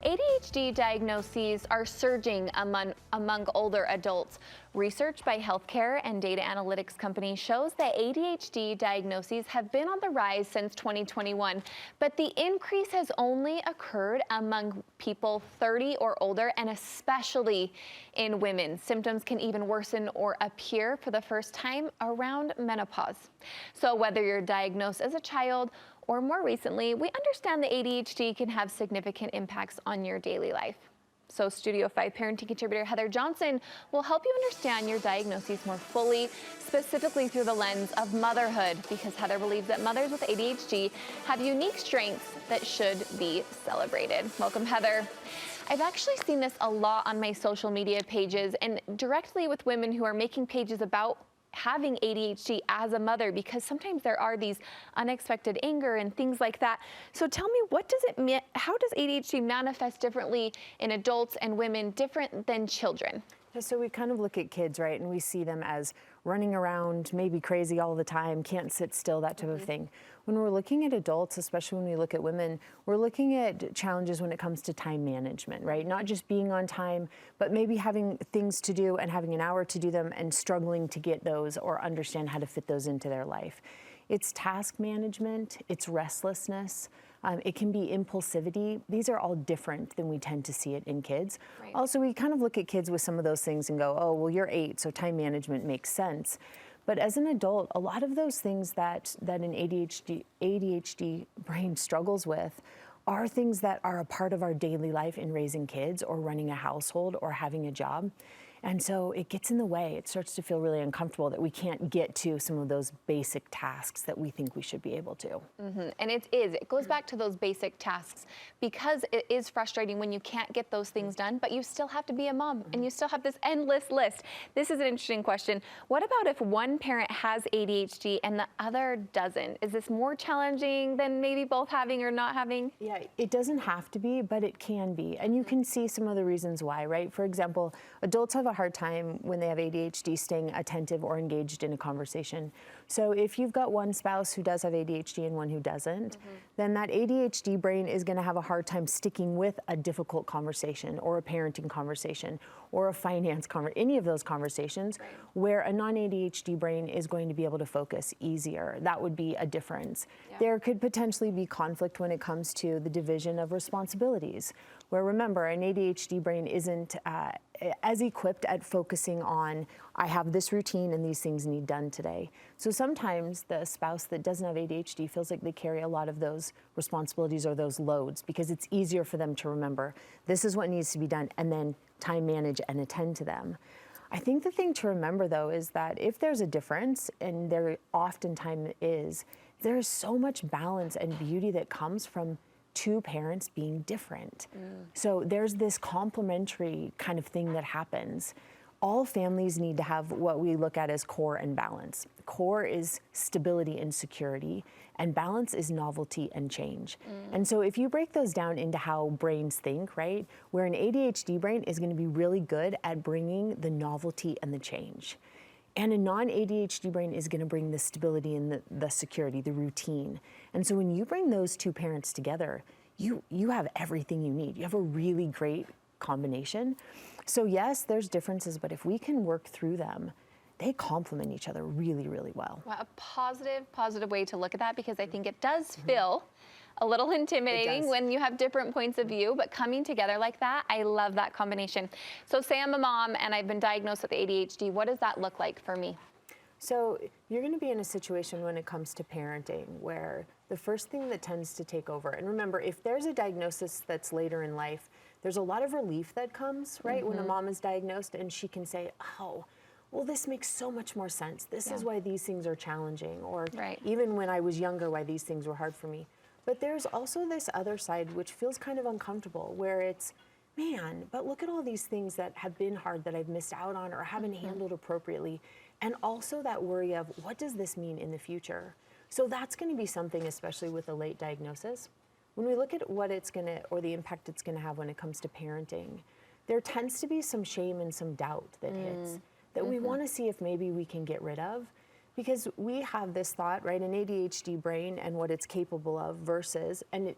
ADHD diagnoses are surging among older adults. Research by healthcare and data analytics companies shows that ADHD diagnoses have been on the rise since 2021, but the increase has only occurred among people 30 or older, and especially in women. Symptoms can even worsen or appear for the first time around menopause. So whether you're diagnosed as a child or more recently, we understand that ADHD can have significant impacts on your daily life. So Studio 5 parenting contributor Heather Johnson will help you understand your diagnoses more fully, specifically through the lens of motherhood, because Heather believes that mothers with ADHD have unique strengths that should be celebrated. Welcome, Heather. I've actually seen this a lot on my social media pages and directly with women who are making pages about having ADHD as a mother, because sometimes there are these unexpected anger and things like that. So tell me, what does it mean? How does ADHD manifest differently in adults and women, different than children? So we kind of look at kids, right, and we see them as running around, maybe crazy all the time, can't sit still, that type of thing. When we're looking at adults, especially when we look at women, we're looking at challenges when it comes to time management, right? Not just being on time, but maybe having things to do and having an hour to do them and struggling to get those or understand how to fit those into their life. It's task management, it's restlessness, it can be impulsivity. These are all different than we tend to see it in kids. Right. Also, we kind of look at kids with some of those things and go, oh, well, you're 8, so time management makes sense. But as an adult, a lot of those things that an ADHD brain struggles with are things that are a part of our daily life in raising kids or running a household or having a job. And so it gets in the way. It starts to feel really uncomfortable that we can't get to some of those basic tasks that we think we should be able to. And it goes back to those basic tasks, because it is frustrating when you can't get those things done, but you still have to be a mom and you still have this endless list. This is an interesting question. What about if one parent has ADHD and the other doesn't? Is this more challenging than maybe both having or not having? Yeah, it doesn't have to be, but it can be. And you can see some of the reasons why, right? For example, adults have a hard time when they have ADHD staying attentive or engaged in a conversation. So if you've got one spouse who does have ADHD and one who doesn't, then that ADHD brain is going to have a hard time sticking with a difficult conversation or a parenting conversation or a finance conversation, any of those conversations, where a non-ADHD brain is going to be able to focus easier. That would be a difference. Yeah. There could potentially be conflict when it comes to the division of responsibilities, where, remember, an ADHD brain isn't as equipped at focusing on, I have this routine and these things need done today. So sometimes the spouse that doesn't have ADHD feels like they carry a lot of those responsibilities or those loads because it's easier for them to remember, this is what needs to be done, and then time manage and attend to them. I think the thing to remember, though, is that if there's a difference, and there oftentimes is, there's so much balance and beauty that comes from two parents being different. So there's this complementary kind of thing that happens. All families need to have what we look at as core and balance. Core is stability and security, and balance is novelty and change. And so if you break those down into how brains think, right, where an ADHD brain is going to be really good at bringing the novelty and the change. And a non-ADHD brain is going to bring the stability and the security, the routine. And so when you bring those two parents together, you have everything you need. You have a really great combination. So yes, there's differences, but if we can work through them, they complement each other really, really well. Well, a positive way to look at that, because I think it does feel a little intimidating when you have different points of view, but coming together like that, I love that combination. So say I'm a mom and I've been diagnosed with ADHD. What does that look like for me? So you're going to be in a situation when it comes to parenting where the first thing that tends to take over, and remember, if there's a diagnosis that's later in life, there's a lot of relief that comes, right, when a mom is diagnosed and she can say, oh, well, this makes so much more sense. This is why these things are challenging, or even when I was younger, why these things were hard for me. But there's also this other side which feels kind of uncomfortable, where it's, man, but look at all these things that have been hard that I've missed out on or haven't handled appropriately. And also that worry of, what does this mean in the future? So that's going to be something, especially with a late diagnosis. When we look at what it's going to, or the impact it's going to have when it comes to parenting, there tends to be some shame and some doubt that hits, that we want to see if maybe we can get rid of. Because we have this thought, right, an ADHD brain and what it's capable of versus, and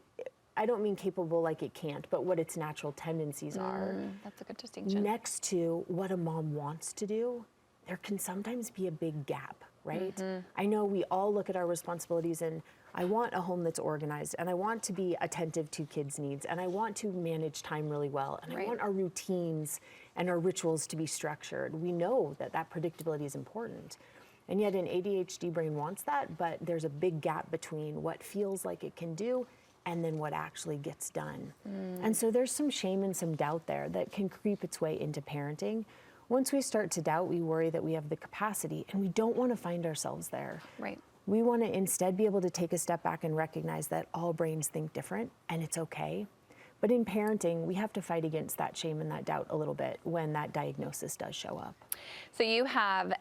I don't mean capable like it can't, but what its natural tendencies are. That's a good distinction. Next to what a mom wants to do, there can sometimes be a big gap, right? I know we all look at our responsibilities and I want a home that's organized, and I want to be attentive to kids' needs, and I want to manage time really well, and I want our routines and our rituals to be structured. We know that that predictability is important. And yet an ADHD brain wants that, but there's a big gap between what feels like it can do and then what actually gets done. And so there's some shame and some doubt there that can creep its way into parenting. Once we start to doubt, we worry that we have the capacity, and we don't want to find ourselves there. Right. We want to instead be able to take a step back and recognize that all brains think different, and it's okay. But in parenting, we have to fight against that shame and that doubt a little bit when that diagnosis does show up. So you have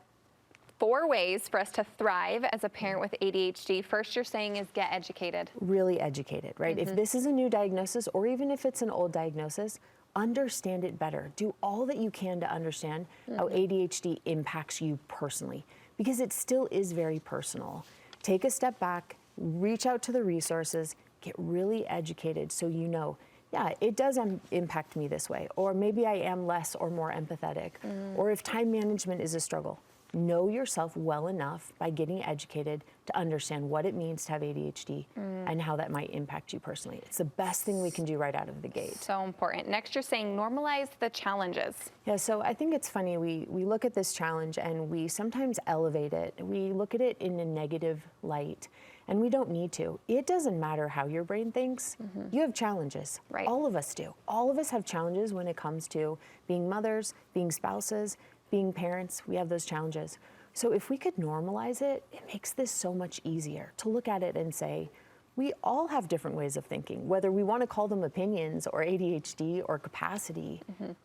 4 ways for us to thrive as a parent with ADHD. First, you're saying is get educated. Really educated, right? If this is a new diagnosis, or even if it's an old diagnosis, understand it better. Do all that you can to understand how ADHD impacts you personally, because it still is very personal. Take a step back, reach out to the resources, get really educated so you know, yeah, it does impact me this way, or maybe I am less or more empathetic, or if time management is a struggle. Know yourself well enough by getting educated to understand what it means to have ADHD and how that might impact you personally. It's the best thing we can do right out of the gate. So important. Next, you're saying normalize the challenges. Yeah, so I think it's funny, we look at this challenge and we sometimes elevate it. We look at it in a negative light, and we don't need to. It doesn't matter how your brain thinks. You have challenges. Right. All of us do. All of us have challenges when it comes to being mothers, being spouses, being parents. We have those challenges. So if we could normalize it, it makes this so much easier to look at it and say, we all have different ways of thinking, whether we want to call them opinions or ADHD or capacity.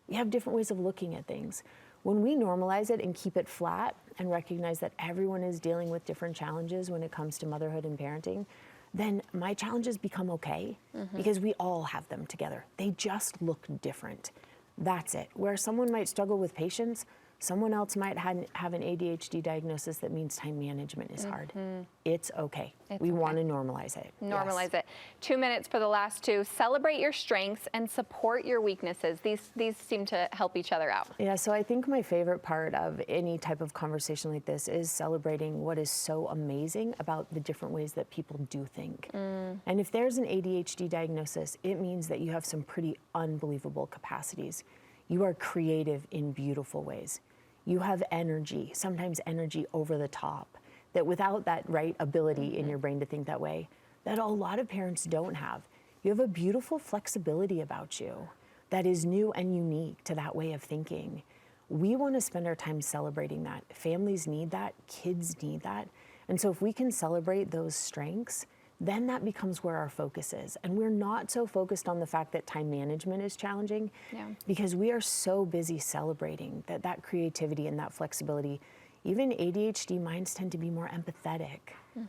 We have different ways of looking at things. When we normalize it and keep it flat and recognize that everyone is dealing with different challenges when it comes to motherhood and parenting, then my challenges become okay because we all have them together. They just look different. That's it. Where someone might struggle with patience, someone else might have an ADHD diagnosis that means time management is hard. It's okay. We want to normalize it. Normalize it. 2 minutes for the last 2. Celebrate your strengths and support your weaknesses. These seem to help each other out. Yeah, so I think my favorite part of any type of conversation like this is celebrating what is so amazing about the different ways that people do think. And if there's an ADHD diagnosis, it means that you have some pretty unbelievable capacities. You are creative in beautiful ways. You have energy, sometimes energy over the top, that without that right ability in your brain to think that way, that a lot of parents don't have. You have a beautiful flexibility about you that is new and unique to that way of thinking. We want to spend our time celebrating that. Families need that, kids need that. And so if we can celebrate those strengths, then that becomes where our focus is. And we're not so focused on the fact that time management is challenging because we are so busy celebrating that creativity and that flexibility. Even ADHD minds tend to be more empathetic.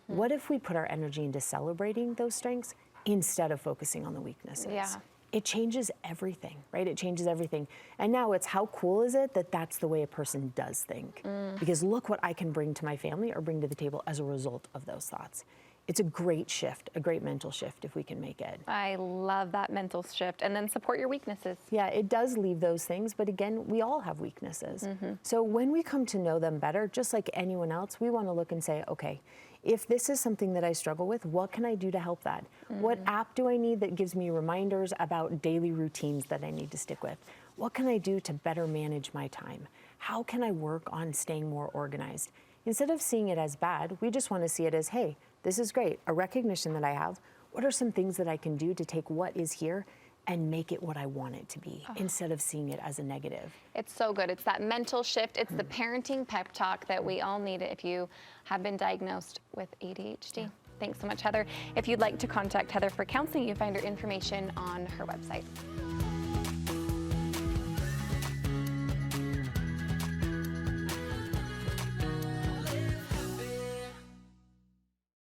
What if we put our energy into celebrating those strengths instead of focusing on the weaknesses? Yeah. It changes everything, right? It changes everything. And now it's how cool is it that that's the way a person does think? Because look what I can bring to my family or bring to the table as a result of those thoughts. It's a great shift, a great mental shift if we can make it. I love that mental shift. And then support your weaknesses. Yeah, it does leave those things, but again, we all have weaknesses. So when we come to know them better, just like anyone else, we want to look and say, okay, if this is something that I struggle with, what can I do to help that? What app do I need that gives me reminders about daily routines that I need to stick with? What can I do to better manage my time? How can I work on staying more organized? Instead of seeing it as bad, we just want to see it as, hey, this is great, a recognition that I have. What are some things that I can do to take what is here and make it what I want it to be instead of seeing it as a negative? It's so good. It's that mental shift. It's the parenting pep talk that we all need if you have been diagnosed with ADHD. Thanks so much, Heather. If you'd like to contact Heather for counseling, you can find her information on her website.